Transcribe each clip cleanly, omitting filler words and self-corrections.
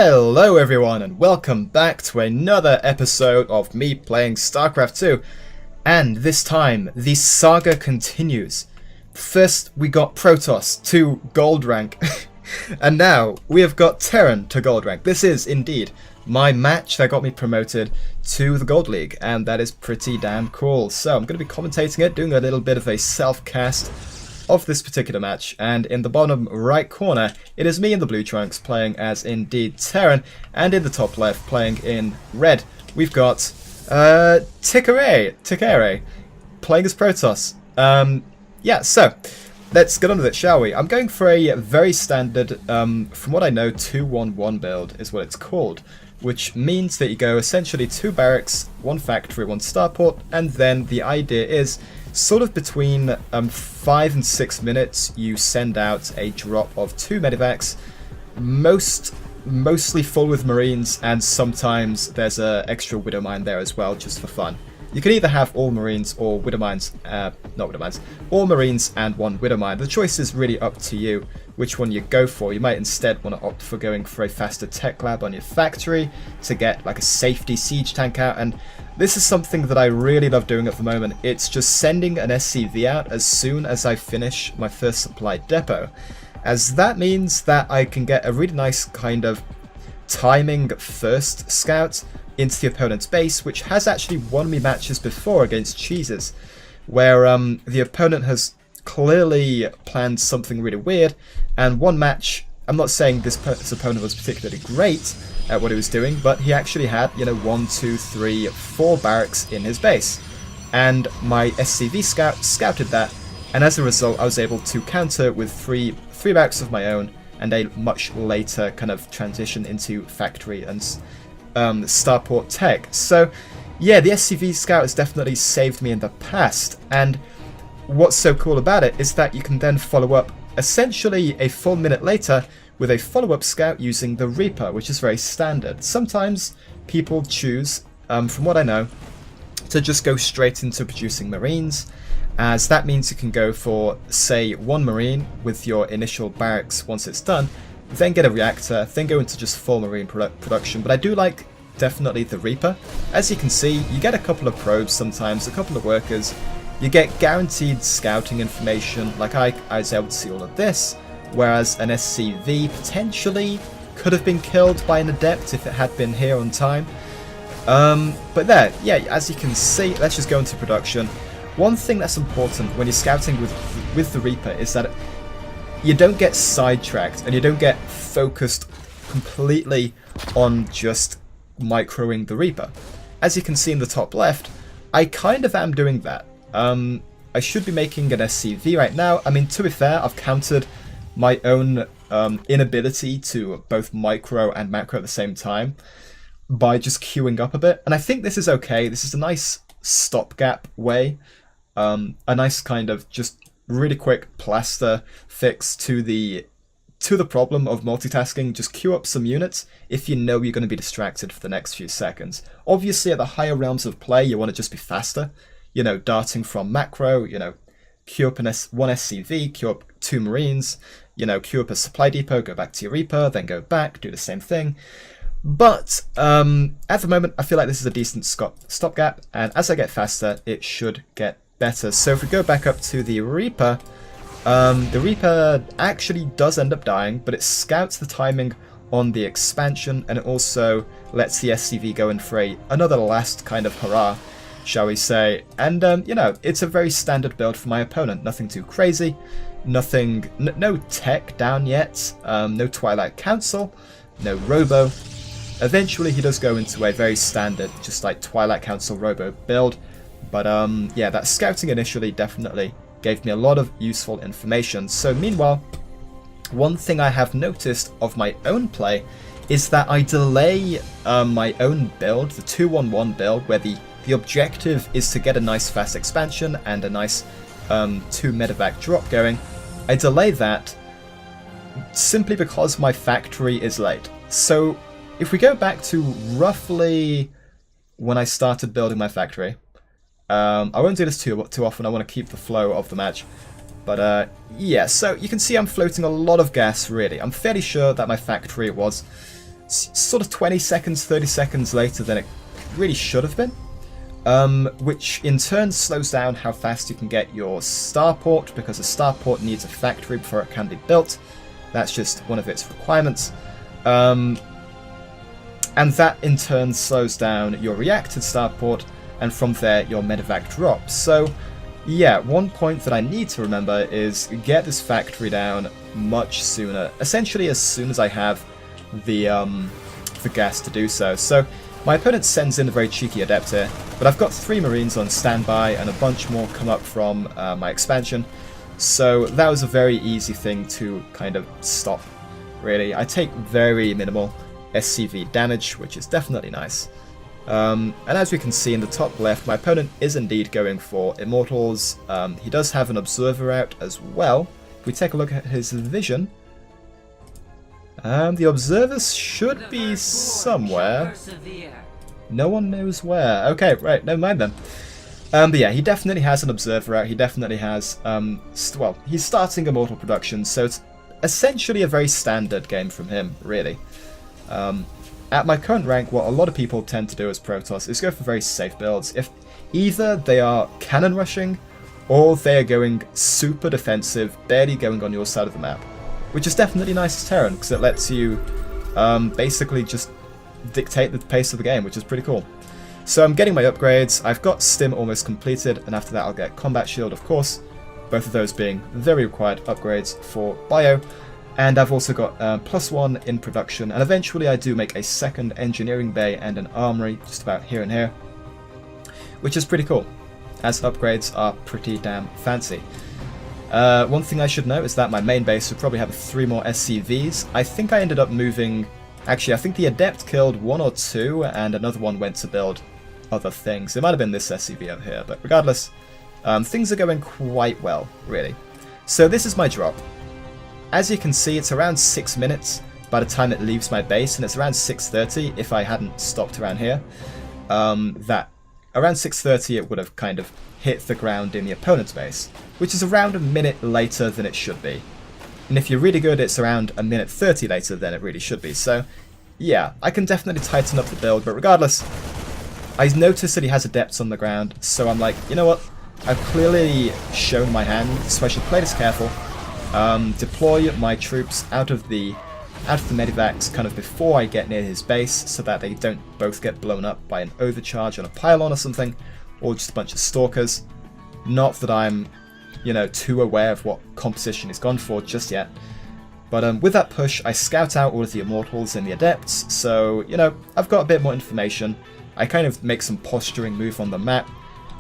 Hello everyone and welcome back to another episode of me playing Starcraft 2. And this time, the saga continues. First we got Protoss to gold rank. And now we have got Terran to gold rank. This is indeed my match that got me promoted to the Gold League. And that is pretty damn cool. So I'm going to be commentating it, doing a little bit of a self-cast of this particular match, and in the bottom right corner it is me in the blue trunks playing as indeed Terran, and in the top left playing in red we've got Tikere playing as Protoss. Yeah, so let's get on with it, shall we? I'm going for a very standard, from what I know, 2-1-1 build is what it's called, which means that you go essentially 2 barracks, 1 factory, 1 starport, and then the idea is sort of between 5 and 6 minutes you send out a drop of 2 medivacs, mostly full with marines, and sometimes there's an extra widow mine there as well, just for fun. You can either have all marines or widow mines, all marines and 1 widow mine. The choice is really up to you which one you go for. You might instead want to opt for going for a faster tech lab on your factory to get like a safety siege tank out, and this is something that I really love doing at the moment. It's just sending an SCV out as soon as I finish my first supply depot, as that means that I can get a really nice kind of timing first scout into the opponent's base, which has actually won me matches before against cheeses, where the opponent has clearly planned something really weird, and one match, I'm not saying this opponent was particularly great at what he was doing, but he actually had, 1, 2, 3, 4 barracks in his base, and my SCV scout scouted that, and as a result I was able to counter with three barracks of my own, and a much later kind of transition into factory and starport tech. So yeah, the SCV scout has definitely saved me in the past, and what's so cool about it is that you can then follow up essentially a full minute later with a follow-up scout using the Reaper, which is very standard. Sometimes people choose, from what I know, to just go straight into producing marines, as that means you can go for, say, 1 marine with your initial barracks once it's done, then get a reactor, then go into just full marine production. But I do like definitely the Reaper. As you can see, you get a couple of probes sometimes, a couple of workers, you get guaranteed scouting information, like I was able to see all of this, whereas an SCV potentially could have been killed by an adept if it had been here on time. But there, yeah, as you can see, let's just go into production. One thing that's important when you're scouting with the Reaper is that you don't get sidetracked and you don't get focused completely on just microing the Reaper. As you can see in the top left, I kind of am doing that. I should be making an SCV right now. I mean, to be fair, I've countered my own inability to both micro and macro at the same time by just queuing up a bit, and I think this is okay. This is a nice stopgap way, a nice kind of just really quick plaster fix to the problem of multitasking. Just queue up some units if you know you're going to be distracted for the next few seconds. Obviously at the higher realms of play you want to just be faster, darting from macro, queue up one SCV, queue up 2 marines, queue up a supply depot, go back to your Reaper, then go back, do the same thing. But at the moment I feel like this is a decent stopgap, and as I get faster it should get better. So if we go back up to the Reaper actually does end up dying, but it scouts the timing on the expansion, and it also lets the SCV go in for another last kind of hurrah, shall we say. And it's a very standard build for my opponent, nothing too crazy, no tech down yet, no Twilight Council, no Robo. Eventually he does go into a very standard, just like Twilight Council Robo build, but yeah, that scouting initially definitely gave me a lot of useful information. So meanwhile, one thing I have noticed of my own play is that I delay my own build, the 2-1-1 build, where the objective is to get a nice fast expansion and a nice 2 medevac drop going. I delay that simply because my factory is late. So if we go back to roughly when I started building my factory, I won't do this too often, I want to keep the flow of the match, but yeah, so you can see I'm floating a lot of gas really. I'm fairly sure that my factory was sort of 20 seconds, 30 seconds later than it really should have been. Which in turn slows down how fast you can get your starport, because a starport needs a factory before it can be built. That's just one of its requirements. And that in turn slows down your reactor starport, and from there your medivac drops. So yeah, one point that I need to remember is get this factory down much sooner. Essentially as soon as I have the gas to do so. So my opponent sends in a very cheeky adept here, but I've got 3 marines on standby and a bunch more come up from my expansion. So that was a very easy thing to kind of stop, really. I take very minimal SCV damage, which is definitely nice. And as we can see in the top left, my opponent is indeed going for Immortals. He does have an Observer out as well. If we take a look at his vision, the Observers should be somewhere. No one knows where. Okay, right, never mind then. But yeah, he definitely has an Observer out. He definitely has, well, he's starting Immortal production, so it's essentially a very standard game from him, really. At my current rank, what a lot of people tend to do as Protoss is go for very safe builds. If either they are cannon rushing, or they are going super defensive, barely going on your side of the map. Which is definitely nice as Terran, because it lets you basically just dictate the pace of the game, which is pretty cool. So I'm getting my upgrades. I've got Stim almost completed, and after that I'll get Combat Shield, of course. Both of those being very required upgrades for Bio. And I've also got +1 in production, and eventually I do make a second engineering bay and an armory just about here and here, which is pretty cool, as upgrades are pretty damn fancy. One thing I should note is that my main base would probably have 3 more SCVs. I think I ended up moving... Actually, I think the Adept killed 1 or 2, and another one went to build other things. It might have been this SCV over here, but regardless, things are going quite well, really. So this is my drop. As you can see, it's around 6 minutes by the time it leaves my base, and it's around 6:30 if I hadn't stopped around here. That around 6:30 it would have kind of hit the ground in the opponent's base, which is around a minute later than it should be. And if you're really good, it's around a minute 30 later than it really should be. So yeah, I can definitely tighten up the build, but regardless, I noticed that he has Adepts on the ground, so I'm like, you know what? I've clearly shown my hand, so I should play this careful. Deploy my troops out of the medivacs kind of before I get near his base, so that they don't both get blown up by an overcharge on a pylon or something, or just a bunch of stalkers. Not that I'm, you know, too aware of what composition he's gone for just yet. But with that push, I scout out all of the Immortals and the Adepts, so, you know, I've got a bit more information. I kind of make some posturing move on the map,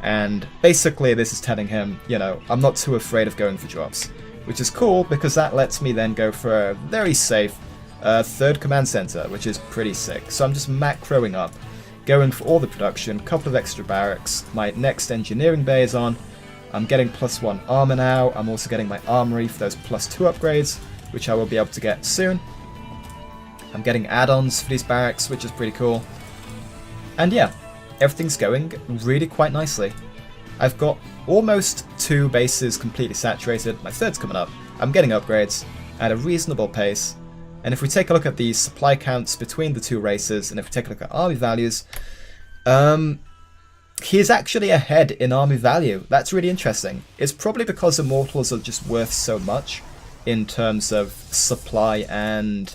and basically this is telling him, you know, I'm not too afraid of going for drops. Which is cool, because that lets me then go for a very safe 3rd command center, which is pretty sick. So I'm just macroing up, going for all the production, couple of extra barracks, my next engineering bay is on, I'm getting +1 armor now, I'm also getting my armory for those +2 upgrades, which I will be able to get soon. I'm getting add-ons for these barracks, which is pretty cool. And yeah, everything's going really quite nicely. I've got almost 2 bases completely saturated, my 3rd's coming up, I'm getting upgrades at a reasonable pace, and if we take a look at the supply counts between the 2 races, and if we take a look at army values, he is actually ahead in army value. That's really interesting. It's probably because Immortals are just worth so much in terms of supply and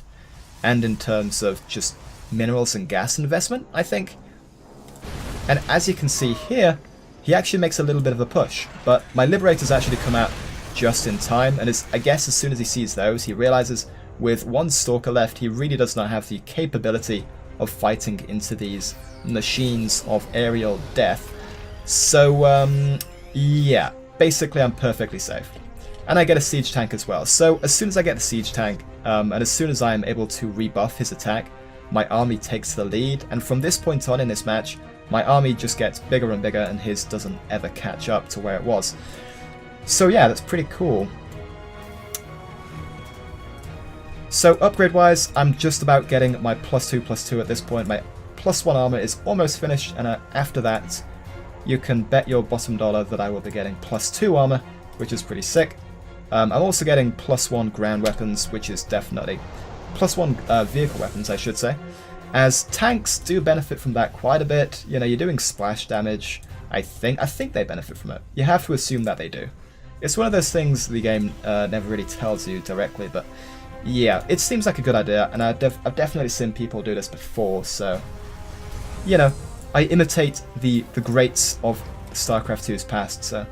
in terms of just minerals and gas investment, I think. And as you can see here, he actually makes a little bit of a push, but my Liberators actually come out just in time, and I guess as soon as he sees those, he realizes with 1 Stalker left, he really does not have the capability of fighting into these machines of aerial death. So, yeah, basically I'm perfectly safe. And I get a Siege Tank as well, so as soon as I get the Siege Tank, and as soon as I'm able to rebuff his attack, my army takes the lead, and from this point on in this match, my army just gets bigger and bigger, and his doesn't ever catch up to where it was. So yeah, that's pretty cool. So upgrade-wise, I'm just about getting my +2/+2 at this point. My +1 armor is almost finished, and after that, you can bet your bottom dollar that I will be getting +2 armor, which is pretty sick. I'm also getting +1 ground weapons, which is definitely +1 vehicle weapons, I should say. As tanks do benefit from that quite a bit. You know, you're doing splash damage. I think they benefit from it. You have to assume that they do. It's one of those things the game never really tells you directly, but yeah, it seems like a good idea, and I've definitely seen people do this before, so, you know, I imitate the greats of StarCraft 2's past, so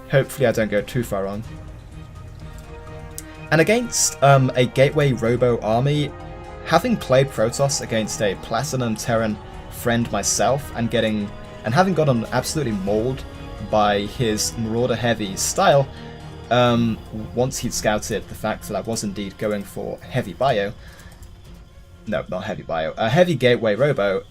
hopefully I don't go too far wrong. And against a Gateway Robo army, having played Protoss against a Platinum Terran friend myself and having gotten absolutely mauled by his Marauder heavy style, once he'd scouted the fact that I was indeed going for heavy bio, no, not heavy bio, a heavy Gateway Robo,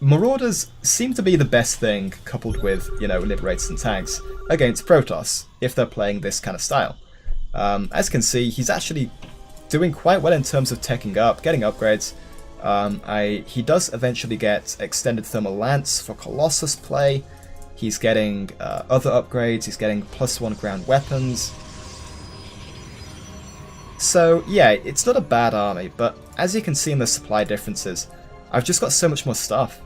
Marauders seem to be the best thing coupled with, you know, Liberators and tanks against Protoss if they're playing this kind of style. As you can see, he's actually doing quite well in terms of teching up, getting upgrades. He does eventually get extended thermal lance for Colossus play. He's getting other upgrades. He's getting +1 ground weapons. So yeah, it's not a bad army, but as you can see in the supply differences, I've just got so much more stuff.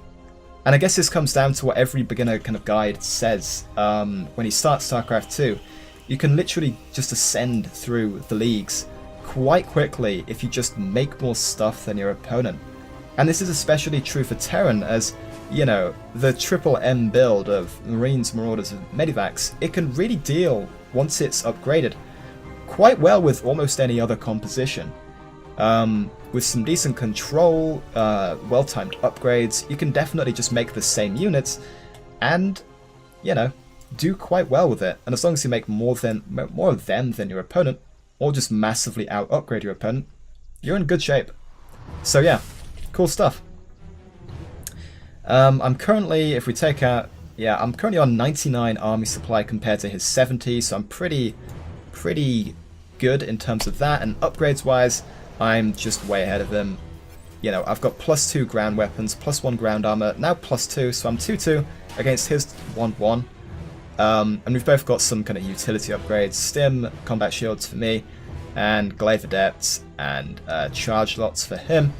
And I guess this comes down to what every beginner kind of guide says. When you start StarCraft 2, you can literally just ascend through the leagues quite quickly if you just make more stuff than your opponent. And this is especially true for Terran, as, you know, the triple M build of Marines, Marauders, and medivacs, it can really deal, once it's upgraded, quite well with almost any other composition. With some decent control, well-timed upgrades, you can definitely just make the same units and, you know, do quite well with it. And as long as you make more of them than your opponent, or just massively out-upgrade your opponent, you're in good shape. So yeah, cool stuff. I'm currently, if we take out, yeah, I'm currently on 99 army supply compared to his 70, so I'm pretty good in terms of that, and upgrades-wise, I'm just way ahead of him. You know, I've got +2 ground weapons, +1 ground armor, now +2, so I'm 2-2 against his 1-1. And we've both got some kind of utility upgrades, stim, combat shields for me, and glaive adepts, and charge lots for him.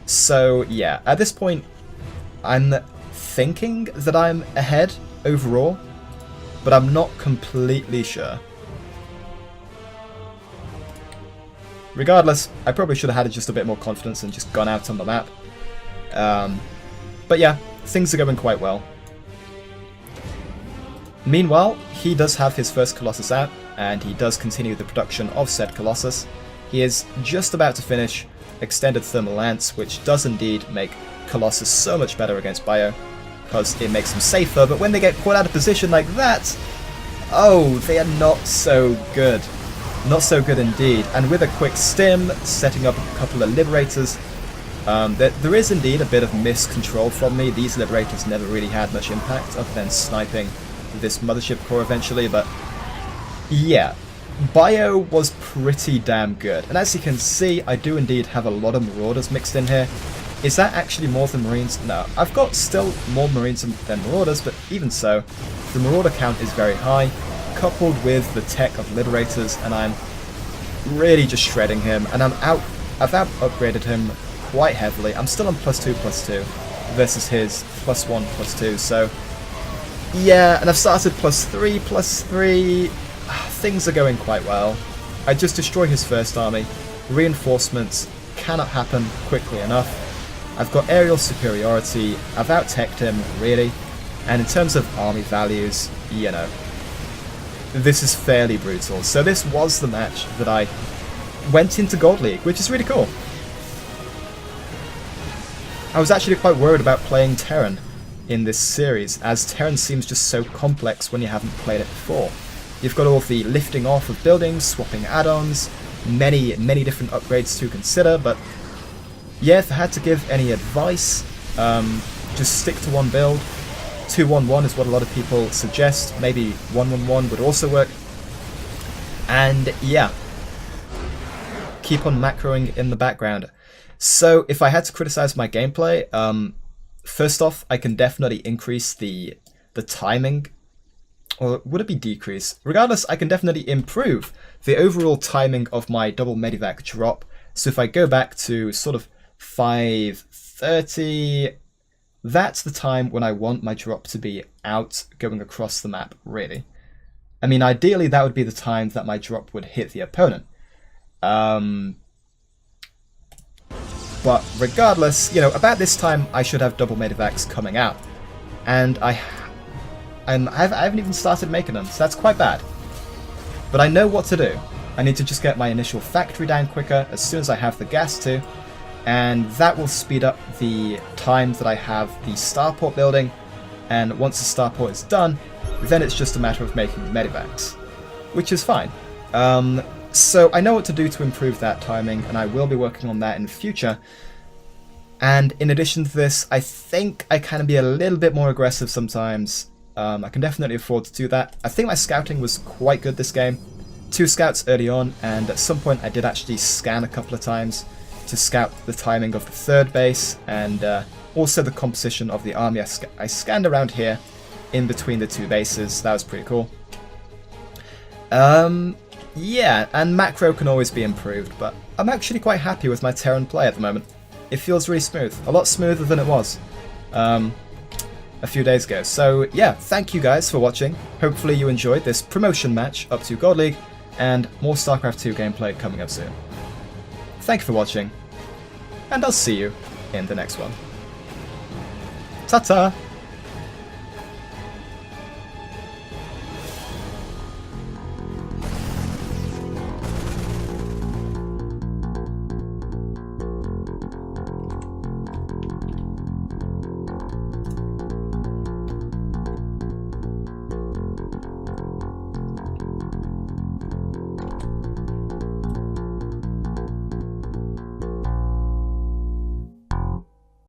So yeah, at this point, I'm thinking that I'm ahead overall, but I'm not completely sure. Regardless, I probably should have had just a bit more confidence and just gone out on the map. But yeah, things are going quite well. Meanwhile, he does have his first Colossus out, and he does continue the production of said Colossus. He is just about to finish Extended Thermal Lance, which does indeed make Colossus so much better against Bio, because it makes them safer, but when they get caught out of position like that, oh, they are not so good. Not so good indeed. And with a quick stim, setting up a couple of Liberators, there is indeed a bit of miscontrol from me. These Liberators never really had much impact other than sniping this Mothership core eventually, but yeah, Bio was pretty damn good. And as you can see, I do indeed have a lot of Marauders mixed in here. Is that actually more than Marines? No, I've got still more Marines than Marauders, but even so, the Marauder count is very high, coupled with the tech of Liberators, and I'm really just shredding him, and I've out-upgraded him quite heavily. I'm still on +2/+2 versus his +1/+2, so yeah, and I've started +3/+3. Things are going quite well. I just destroy his first army. Reinforcements cannot happen quickly enough. I've got aerial superiority. I've out-teched him, really. And in terms of army values, you know, this is fairly brutal. So this was the match that I went into Gold League, which is really cool. I was actually quite worried about playing Terran in this series, as Terran seems just so complex when you haven't played it before. You've got all the lifting off of buildings, swapping add-ons, many different upgrades to consider, but yeah, if I had to give any advice, just stick to one build. 2-1-1 is what a lot of people suggest, maybe 1-1-1 would also work, and yeah, keep on macroing in the background. So if I had to criticize my gameplay, first off, I can definitely increase the timing, or would it be decrease? Regardless, I can definitely improve the overall timing of my double medivac drop So if I go back to sort of 5:30, that's the time when I want my drop to be out going across the map, really. I mean, ideally that would be the time that my drop would hit the opponent. But regardless, you know, about this time I should have double medivacs coming out. And I haven't even started making them, so that's quite bad. But I know what to do. I need to just get my initial factory down quicker as soon as I have the gas to, and that will speed up the time that I have the starport building, and once the starport is done, then it's just a matter of making the medivacs, which is fine. So I know what to do to improve that timing, and I will be working on that in the future. And in addition to this, I think I can be a little bit more aggressive sometimes. I can definitely afford to do that. I think my scouting was quite good this game. 2 scouts early on, and at some point I did actually scan a couple of times to scout the timing of the 3rd base, and also the composition of the army. I scanned around here in between the 2 bases. That was pretty cool. Yeah, and macro can always be improved, but I'm actually quite happy with my Terran play at the moment. It feels really smooth, a lot smoother than it was a few days ago. So yeah, thank you guys for watching. Hopefully you enjoyed this promotion match up to Gold League, and more StarCraft 2 gameplay coming up soon. Thank you for watching, and I'll see you in the next one. Ta-ta!